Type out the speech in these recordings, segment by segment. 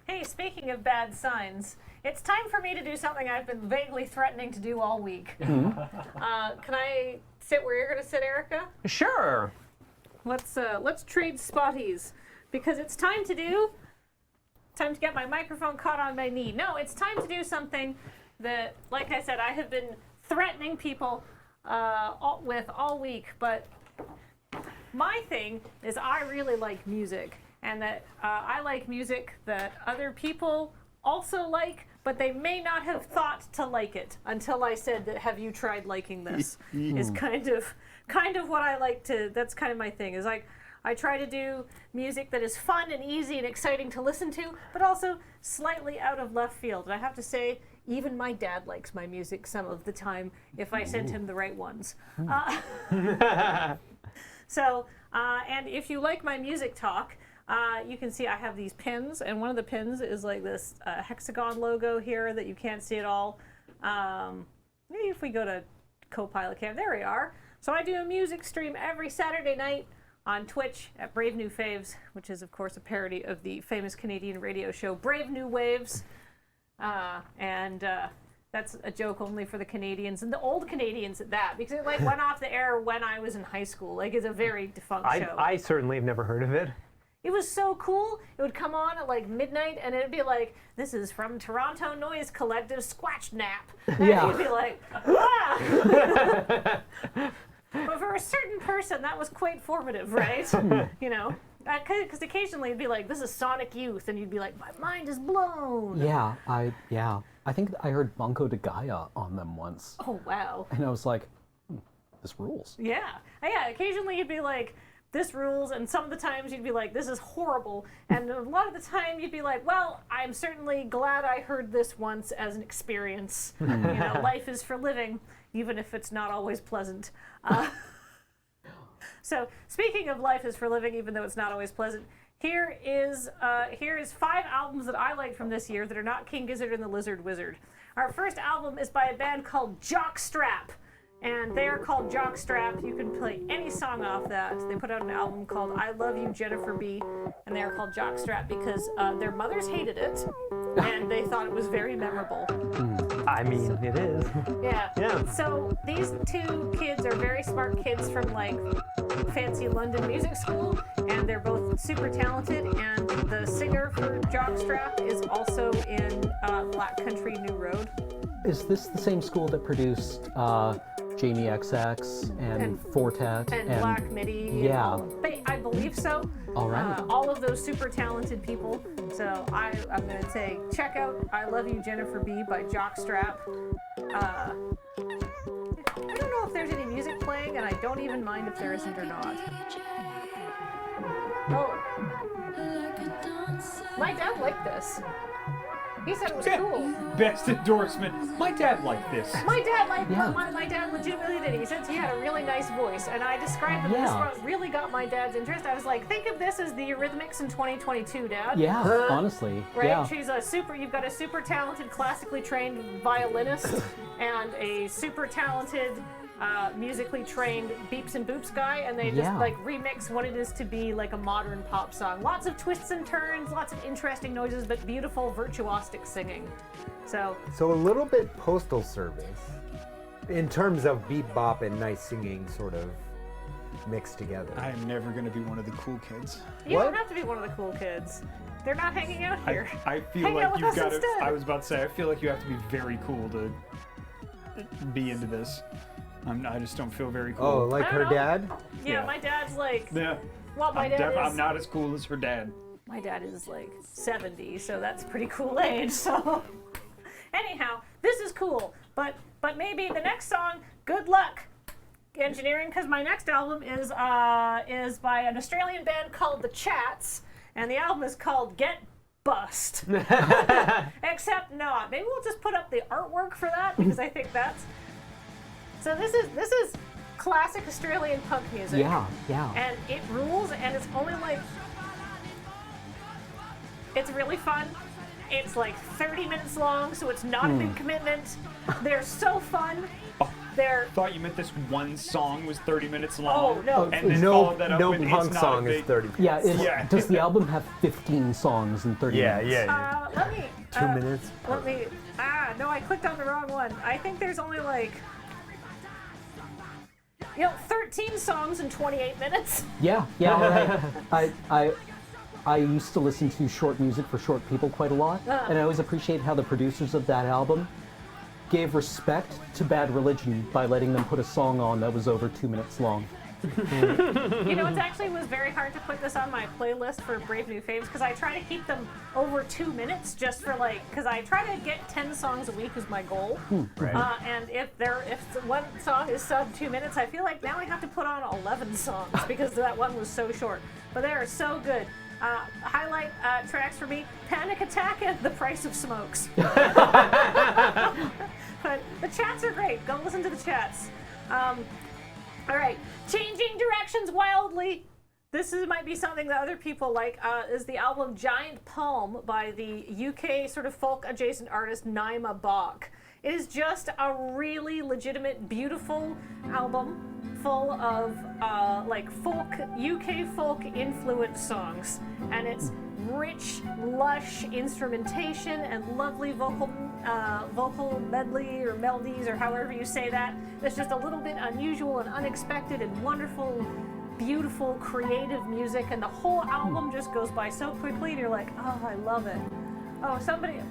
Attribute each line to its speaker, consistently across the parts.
Speaker 1: Hey, speaking of bad signs, it's time for me to do something I've been vaguely threatening to do all week. Can I sit where you're going to sit, Erica?
Speaker 2: Sure.
Speaker 1: Let's trade spotties, because it's time to get my microphone caught on my knee. No, it's time to do something that, like I said, I have been threatening people with all week, but my thing is I really like music, and that I like music that other people also like, but they may not have thought to like it until I said that, have you tried liking this? Is kind of what I like to, that's kind of my thing, is like, I try to do music that is fun and easy and exciting to listen to, but also slightly out of left field. And I have to say, even my dad likes my music some of the time if I send him the right ones. And if you like my music talk, you can see I have these pins, and one of the pins is like this hexagon logo here that you can't see at all. Maybe if we go to Copilot Cam, there we are. So I do a music stream every Saturday night on Twitch at Brave New Faves, which is, of course, a parody of the famous Canadian radio show Brave New Waves. That's a joke only for the Canadians, and the old Canadians at that, because it like went off the air when I was in high school. Like, it's a very defunct show.
Speaker 2: I certainly have never heard of it.
Speaker 1: It was so cool. It would come on at like midnight, and it'd be like, "This is from Toronto Noise Collective Squatch Nap." And you'd be like, "Ah!" But for a certain person, that was quite formative, right? You know, because occasionally it'd be like, "This is Sonic Youth," and you'd be like, "My mind is blown."
Speaker 3: Yeah, I think I heard Bunko de Gaia on them once.
Speaker 1: Oh wow!
Speaker 3: And I was like, this rules.
Speaker 1: Yeah. Occasionally you'd be like, "This rules," and some of the times you'd be like, "This is horrible," and a lot of the time you'd be like, "Well, I'm certainly glad I heard this once as an experience." You know, life is for living, even if it's not always pleasant. So, speaking of life is for living, even though it's not always pleasant, here is 5 albums that I like from this year that are not King Gizzard and the Lizard Wizard. Our first album is by a band called Jockstrap. And they are called Jockstrap. You can play any song off that. They put out an album called I Love You, Jennifer B. And they are called Jockstrap because their mothers hated it. And they thought it was very memorable.
Speaker 2: I mean, it is.
Speaker 1: Yeah. So these 2 kids are very smart kids from like fancy London music school. And they're both super talented. And the singer for Jockstrap is also in Black Country New Road.
Speaker 3: Is this the same school that produced Jamie XX and Fortet
Speaker 1: and Black Midi?
Speaker 3: Yeah.
Speaker 1: I believe so.
Speaker 3: All right.
Speaker 1: All of those super talented people. So I'm going to say, check out I Love You, Jennifer B. by Jockstrap. I don't know if there's any music playing, and I don't even mind if there isn't or not. Oh. My dad liked this. He said it was cool.
Speaker 4: Best endorsement. My dad liked this.
Speaker 1: My dad liked my dad legitimately did. He said he had a really nice voice, and I described that this one really got my dad's interest. I was like, think of this as the Eurythmics in 2022, Dad.
Speaker 3: Yeah, honestly.
Speaker 1: Right?
Speaker 3: Yeah.
Speaker 1: You've got a super talented, classically trained violinist and a super talented, musically trained beeps and boops guy, and they just like remix what it is to be like a modern pop song. Lots of twists and turns, lots of interesting noises, but beautiful virtuosic singing. So
Speaker 5: a little bit Postal Service in terms of bebop and nice singing sort of mixed together.
Speaker 4: I am never going to be one of the cool kids.
Speaker 1: You don't have to be one of the cool kids. They're not hanging out here.
Speaker 4: I feel like you've got to. I was about to say, I feel like you have to be very cool to be into this. I just don't feel very cool.
Speaker 5: Oh, like her dad?
Speaker 1: Yeah, my dad's like.
Speaker 4: Yeah.
Speaker 1: Well, I'm
Speaker 4: not as cool as her dad.
Speaker 1: My dad is like 70, so that's a pretty cool age. So, anyhow, this is cool. But maybe the next song, good luck, engineering, because my next album is by an Australian band called The Chats, and the album is called Get Bust. Except not. Maybe we'll just put up the artwork for that, because I think that's. So this is classic Australian punk music.
Speaker 3: Yeah.
Speaker 1: And it rules, and it's only like, it's really fun, It's like 30 minutes long, so it's not a big commitment. They're so fun. They're
Speaker 4: Thought you meant this one song was 30 minutes long.
Speaker 1: Oh, no.
Speaker 4: And then
Speaker 5: No,
Speaker 4: followed that up
Speaker 5: no
Speaker 4: with
Speaker 5: punk
Speaker 4: it's not
Speaker 5: song
Speaker 4: a
Speaker 5: is
Speaker 4: big...
Speaker 5: 30.
Speaker 3: Yeah,
Speaker 4: Yeah.
Speaker 3: does the album have 15 songs in 30
Speaker 2: Yeah,
Speaker 3: minutes?
Speaker 2: yeah.
Speaker 1: let me
Speaker 5: 2 minutes.
Speaker 1: Let me. No, I clicked on the wrong one. I think there's only like 13 songs in 28 minutes.
Speaker 3: Yeah, I used to listen to short music for short people quite a lot, and I always appreciate how the producers of that album gave respect to Bad Religion by letting them put a song on that was over 2 minutes long.
Speaker 1: You know, it actually was very hard to put this on my playlist for Brave New Faves because I try to keep them over 2 minutes just for because I try to get 10 songs a week is my goal.
Speaker 2: Right.
Speaker 1: And if one song is sub 2 minutes, I feel like now I have to put on 11 songs because that one was so short. But they are so good. Highlight tracks for me: Panic Attack and The Price of Smokes. But the chats are great. Go listen to the chats. All right, Changing Directions Wildly. This might be something that other people like. Is the album Giant Palm by the UK sort of folk adjacent artist Naima Bach. It is just a really legitimate, beautiful album full of UK folk influenced songs, and it's rich, lush instrumentation and lovely vocal medley or melodies or however you say that. It's just a little bit unusual and unexpected and wonderful, beautiful, creative music, and the whole album just goes by so quickly, and you're like, oh, I love it. Oh,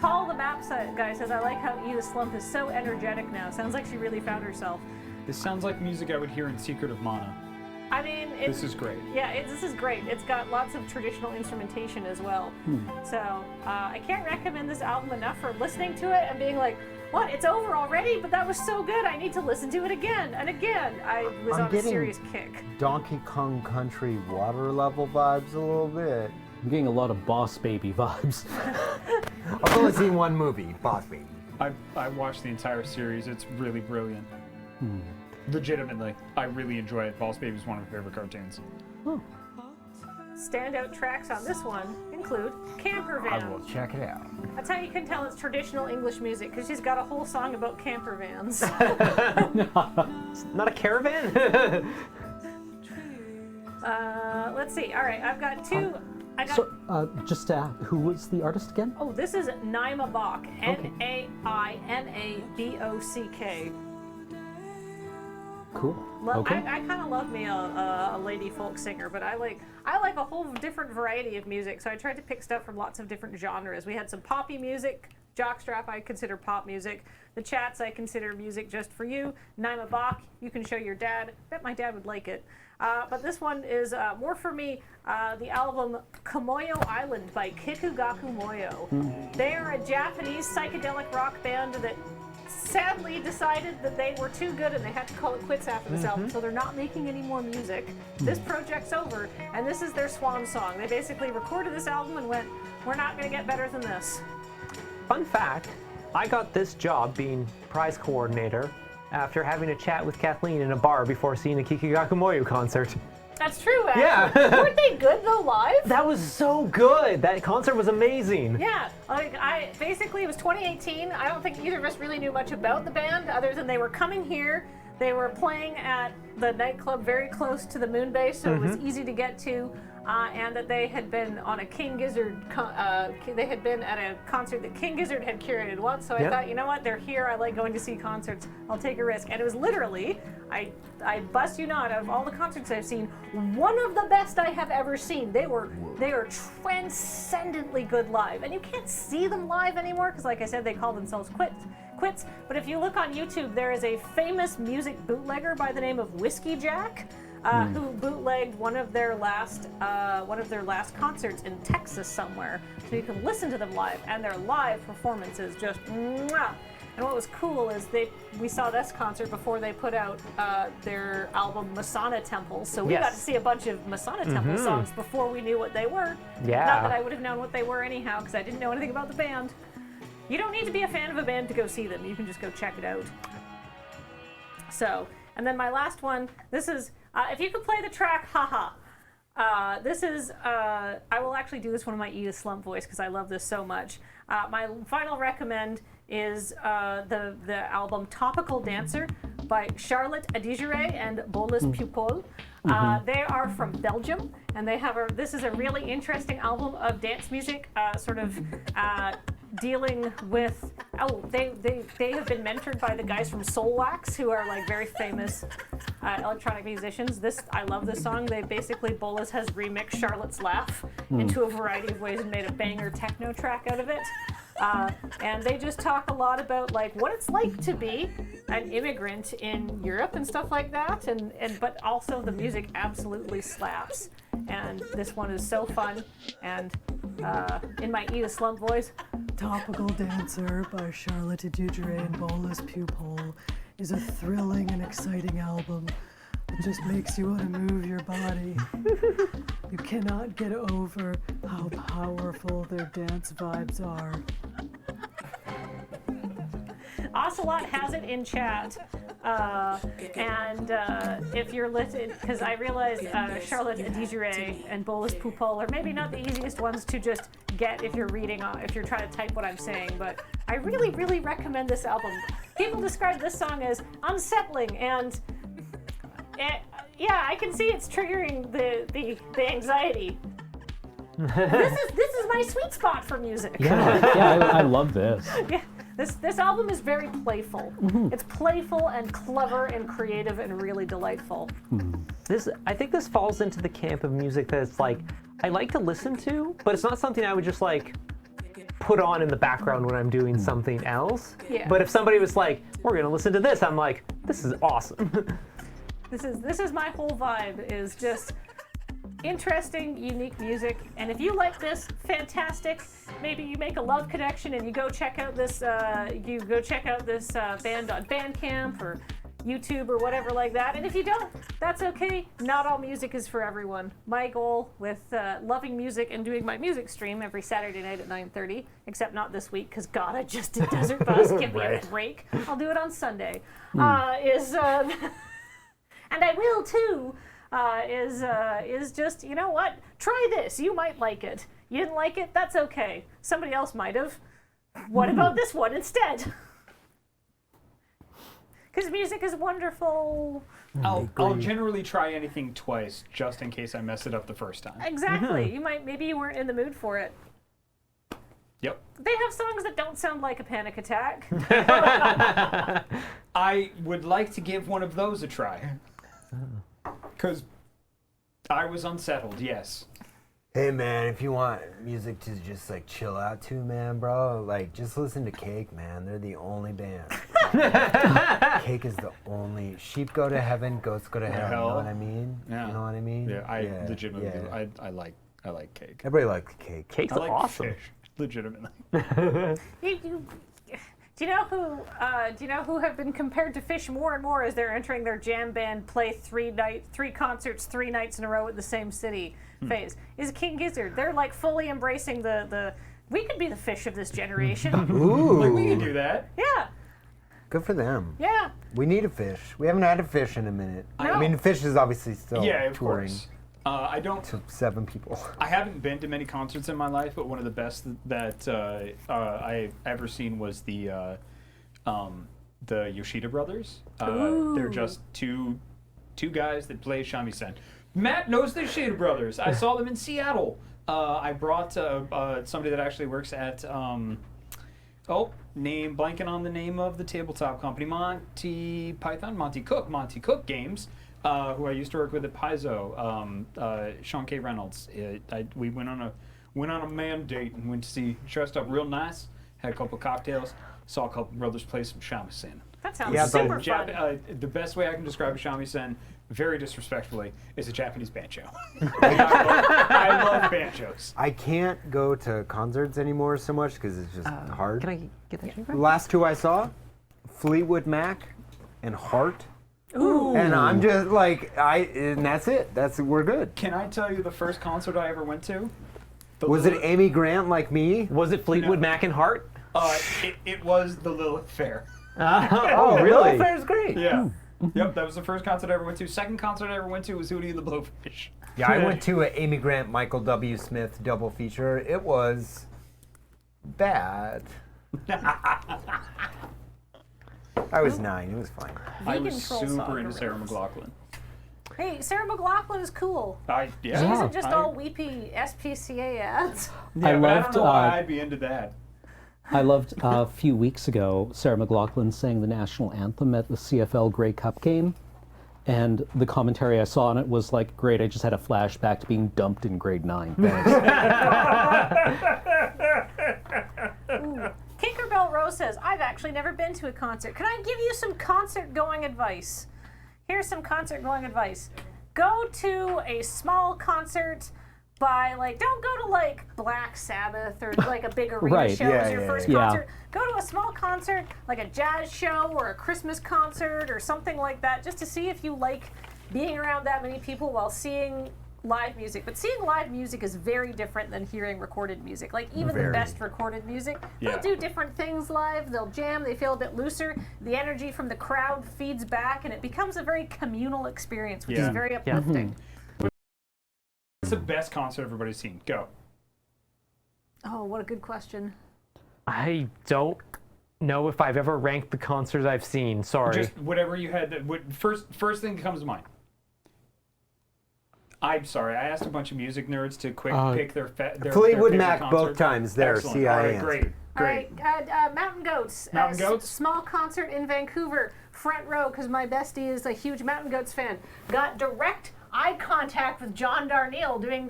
Speaker 1: Paul the Maps guy says, I like how Edith Slump is so energetic now. Sounds like she really found herself.
Speaker 4: This sounds like music I would hear in Secret of Mana.
Speaker 1: I mean,
Speaker 4: This is great.
Speaker 1: Yeah, this is great. It's got lots of traditional instrumentation as well. So I can't recommend this album enough for listening to it and being like, what, it's over already? But that was so good, I need to listen to it again and again. I was on a serious kick.
Speaker 5: Donkey Kong Country water level vibes a little bit.
Speaker 3: I'm getting a lot of Boss Baby vibes.
Speaker 5: I've only seen one movie, Boss Baby.
Speaker 4: I watched the entire series. It's really brilliant. Legitimately, I really enjoy it. Boss Baby is one of my favorite cartoons.
Speaker 1: Standout tracks on this one include Camper
Speaker 5: I
Speaker 1: Van.
Speaker 5: will check it out.
Speaker 1: That's how you can tell it's traditional English music, because she's got a whole song about camper vans.
Speaker 2: Not a caravan?
Speaker 1: Let's see. All right, I've got two.
Speaker 3: So, just to ask, who was the artist again?
Speaker 1: Oh, this is Naima Bach. Nainabock.
Speaker 3: Cool.
Speaker 1: I kind of love me a lady folk singer, but I like a whole different variety of music. So I tried to pick stuff from lots of different genres. We had some poppy music. Jockstrap I consider pop music. The chats I consider music just for you. Naima Bach, you can show your dad. Bet my dad would like it. But this one is more for me, the album Komoyo Island by Kikugaku Moyo. They are a Japanese psychedelic rock band that sadly decided that they were too good and they had to call it quits after this album, so they're not making any more music. This project's over, and this is their swan song. They basically recorded this album and went, we're not going to get better than this.
Speaker 2: Fun fact, I got this job being prize coordinator after having a chat with Kathleen in a bar before seeing a Kikigaku Moyo concert.
Speaker 1: That's true, actually.
Speaker 2: Yeah.
Speaker 1: Weren't they good, though, live?
Speaker 2: That was so good. That concert was amazing.
Speaker 1: Yeah, basically it was 2018. I don't think either of us really knew much about the band other than they were coming here. They were playing at the nightclub very close to the moon base, so it was easy to get to. And that they had been on a King Gizzard, they had been at a concert that King Gizzard had curated once, so I thought, you know what, they're here, I like going to see concerts, I'll take a risk. And it was literally, I bust you not, out of all the concerts I've seen, one of the best I have ever seen. They are transcendently good live, and you can't see them live anymore, because like I said, they call themselves quits, but if you look on YouTube, there is a famous music bootlegger by the name of Whiskey Jack, who bootlegged one of their last concerts in Texas somewhere, so you can listen to them live, and their live performance is just mwah. And what was cool is we saw this concert before they put out their album Masana Temple, so we got to see a bunch of Masana Temple songs before we knew what they were.
Speaker 2: Yeah.
Speaker 1: Not that I would have known what they were anyhow, because I didn't know anything about the band. You don't need to be a fan of a band to go see them. You can just go check it out. So, and then my last one, this is, if you could play the track Haha. This is, I will actually do this one in my Edith Slump voice because I love this so much. My final recommend is the album Topical Dancer by Charlotte Adigéry and Bolis Pupol. They are from Belgium, and they have this is a really interesting album of dance music, sort of dealing with, they have been mentored by the guys from Soulwax, who are like very famous electronic musicians. I love this song. Bolis has remixed Charlotte's Laugh into a variety of ways and made a banger techno track out of it. And they just talk a lot about like what it's like to be an immigrant in Europe and stuff like that, but also the music absolutely slaps. And this one is so fun, and in my Edith Slump voice,
Speaker 6: Topical Dancer by Charlotte Adigéry and Bolis Pupol is a thrilling and exciting album. It just makes you want to move your body. You cannot get over how powerful their dance vibes are.
Speaker 1: Ocelot has it in chat, and if you're listening, because I realize Charlotte Adigéry and Bolis Pupol are maybe not the easiest ones to just get if you're if you're trying to type what I'm saying, but I really, really recommend this album. People describe this song as unsettling, and yeah, I can see it's triggering the anxiety. This is my sweet spot for music.
Speaker 3: Yeah, I love this.
Speaker 1: Yeah. This album is very playful. It's playful and clever and creative and really delightful.
Speaker 2: I think this falls into the camp of music that's like, I like to listen to, but it's not something I would just like put on in the background when I'm doing something else.
Speaker 1: Yeah.
Speaker 2: But if somebody was like, we're gonna listen to this, I'm like, this is awesome.
Speaker 1: This is my whole vibe, is just interesting, unique music. And if you like this, fantastic. Maybe you make a love connection and you go check out this band on Bandcamp or YouTube or whatever like that. And if you don't, that's okay. Not all music is for everyone. My goal with loving music and doing my music stream every Saturday night at 9:30, except not this week because God, I just did Desert Bus. Give me a break. I'll do it on Sunday. And I will too. Is just, you know what? Try this. You might like it. You didn't like it? That's okay. Somebody else might have. What about this one instead? Because music is wonderful.
Speaker 4: I'll generally try anything twice just in case I mess it up the first time.
Speaker 1: Exactly. Maybe you weren't in the mood for it.
Speaker 4: Yep.
Speaker 1: They have songs that don't sound like a panic attack.
Speaker 4: I would like to give one of those a try. Because I was unsettled, yes.
Speaker 5: Hey man, if you want music to just like chill out to, man, bro, like just listen to Cake, man. They're the only band. Cake is the only. Sheep go to heaven, goats go to hell. You know what I mean?
Speaker 4: Yeah.
Speaker 5: You know what I mean?
Speaker 4: Yeah, I legitimately do. I like Cake.
Speaker 5: Everybody likes Cake.
Speaker 2: Cake's
Speaker 4: I like
Speaker 2: awesome.
Speaker 4: fish, legitimately.
Speaker 1: Do you know who have been compared to Fish more and more as they're entering their jam band play three concerts 3 nights in a row at the same city phase? Is King Gizzard. They're like fully embracing the we could be the Fish of this generation.
Speaker 5: Ooh.
Speaker 4: Like, we can do that.
Speaker 1: Yeah.
Speaker 5: Good for them.
Speaker 1: Yeah.
Speaker 5: We need a Fish. We haven't had a Fish in a minute.
Speaker 1: No.
Speaker 5: I mean, Fish is obviously still
Speaker 4: Of
Speaker 5: touring
Speaker 4: course. I don't.
Speaker 5: to 7 people.
Speaker 4: I haven't been to many concerts in my life, but one of the best that I've ever seen was the Yoshida Brothers. They're just two guys that play shamisen. Matt knows the Yoshida Brothers. I saw them in Seattle. I brought somebody that actually works at blanking on the name of the tabletop company, Monty Cook Games. Who I used to work with at Paizo, Sean K. Reynolds. We went on a man date and went to see, dressed up real nice, had a couple cocktails, saw a couple brothers play some shamisen.
Speaker 1: That sounds super fun.
Speaker 4: The best way I can describe a shamisen, very disrespectfully, is a Japanese banjo. I love banjos.
Speaker 5: I can't go to concerts anymore so much because it's just hard.
Speaker 2: Can I get that?
Speaker 5: The last 2 I saw, Fleetwood Mac and Heart.
Speaker 1: Ooh.
Speaker 5: And I'm just like, and that's it. We're good.
Speaker 4: Can I tell you the first concert I ever went to?
Speaker 5: Was it Amy Grant like me?
Speaker 2: Was it Fleetwood Mac and Heart?
Speaker 4: It was the Lilith Fair.
Speaker 2: Oh, really?
Speaker 5: Lilith Fair's great.
Speaker 4: Yeah. Yep, that was the first concert I ever went to. Second concert I ever went to was Hootie and the Blowfish.
Speaker 5: Yeah, I went to an Amy Grant, Michael W. Smith double feature. It was bad. I was 9. It was fine.
Speaker 4: I
Speaker 1: Vegan
Speaker 4: was
Speaker 1: troll
Speaker 4: super
Speaker 1: saga
Speaker 4: into Sarah
Speaker 1: rails.
Speaker 4: McLachlan.
Speaker 1: Hey, Sarah McLachlan is cool.
Speaker 4: Yeah.
Speaker 1: She isn't just
Speaker 4: I-
Speaker 1: all weepy SPCA ads.
Speaker 4: Yeah,
Speaker 3: I
Speaker 4: but
Speaker 3: loved,
Speaker 4: I don't know why I'd be into that.
Speaker 3: I loved a few weeks ago, Sarah McLachlan sang the national anthem at the CFL Grey Cup game. And the commentary I saw on it was like, great, I just had a flashback to being dumped in grade 9. Thanks.
Speaker 1: Tinkerbell Rose says, I've actually never been to a concert. Can I give you some concert going advice? Here's some concert going advice. Go to a small concert by, like, don't go to, like, Black Sabbath or, like, a big arena
Speaker 3: Right.
Speaker 1: show as
Speaker 5: Yeah,
Speaker 1: your
Speaker 5: yeah,
Speaker 1: first
Speaker 3: yeah.
Speaker 1: concert. Go to a small concert, like a jazz show or a Christmas concert or something like that, just to see if you like being around that many people while seeing live music. But seeing live music is very different than hearing recorded music. Like, even the
Speaker 5: Very.
Speaker 1: best recorded music,
Speaker 4: Yeah.
Speaker 1: they'll do different things live. They'll jam, they feel a bit looser. The energy from the crowd feeds back, and it becomes a very communal experience, which
Speaker 4: Yeah.
Speaker 1: is very uplifting.
Speaker 4: What's the best concert everybody's seen? Go.
Speaker 1: Oh, what a good question.
Speaker 2: I don't know if I've ever ranked the concerts I've seen. Sorry.
Speaker 4: Just whatever you had. First thing that comes to mind. I'm sorry. I asked a bunch of music nerds to pick their
Speaker 5: Fleetwood
Speaker 4: favorite
Speaker 5: Mac
Speaker 4: concert.
Speaker 5: both times there.
Speaker 4: Excellent.
Speaker 5: CI
Speaker 4: All right,
Speaker 5: answer.
Speaker 4: great.
Speaker 1: All right, Mountain Goats.
Speaker 4: Mountain Goats?
Speaker 1: Small concert in Vancouver, front row, because my bestie is a huge Mountain Goats fan. Got direct eye contact with John Darnielle during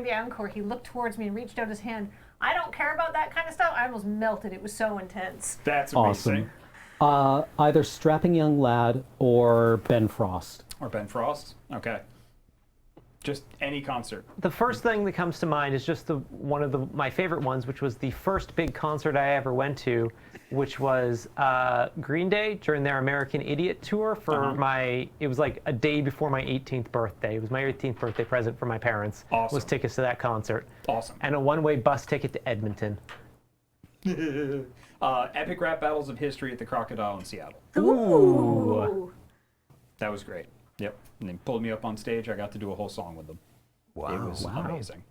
Speaker 1: the encore. He looked towards me and reached out his hand. I don't care about that kind of stuff. I almost melted. It was so intense.
Speaker 4: That's amazing.
Speaker 3: Awesome. Either Strapping Young Lad or Ben Frost.
Speaker 4: Or Ben Frost. Okay. Just any concert.
Speaker 2: The first thing that comes to mind is just one of my favorite ones, which was the first big concert I ever went to, which was Green Day during their American Idiot tour for it was like a day before my 18th birthday. It was my 18th birthday present from my parents.
Speaker 4: Awesome.
Speaker 2: Was tickets to that concert.
Speaker 4: Awesome.
Speaker 2: And a one-way bus ticket to Edmonton.
Speaker 4: Epic rap battles of history at the Crocodile in Seattle.
Speaker 1: Ooh.
Speaker 4: That was great. Yep. And they pulled me up on stage. I got to do a whole song with them.
Speaker 5: Wow.
Speaker 4: It was amazing.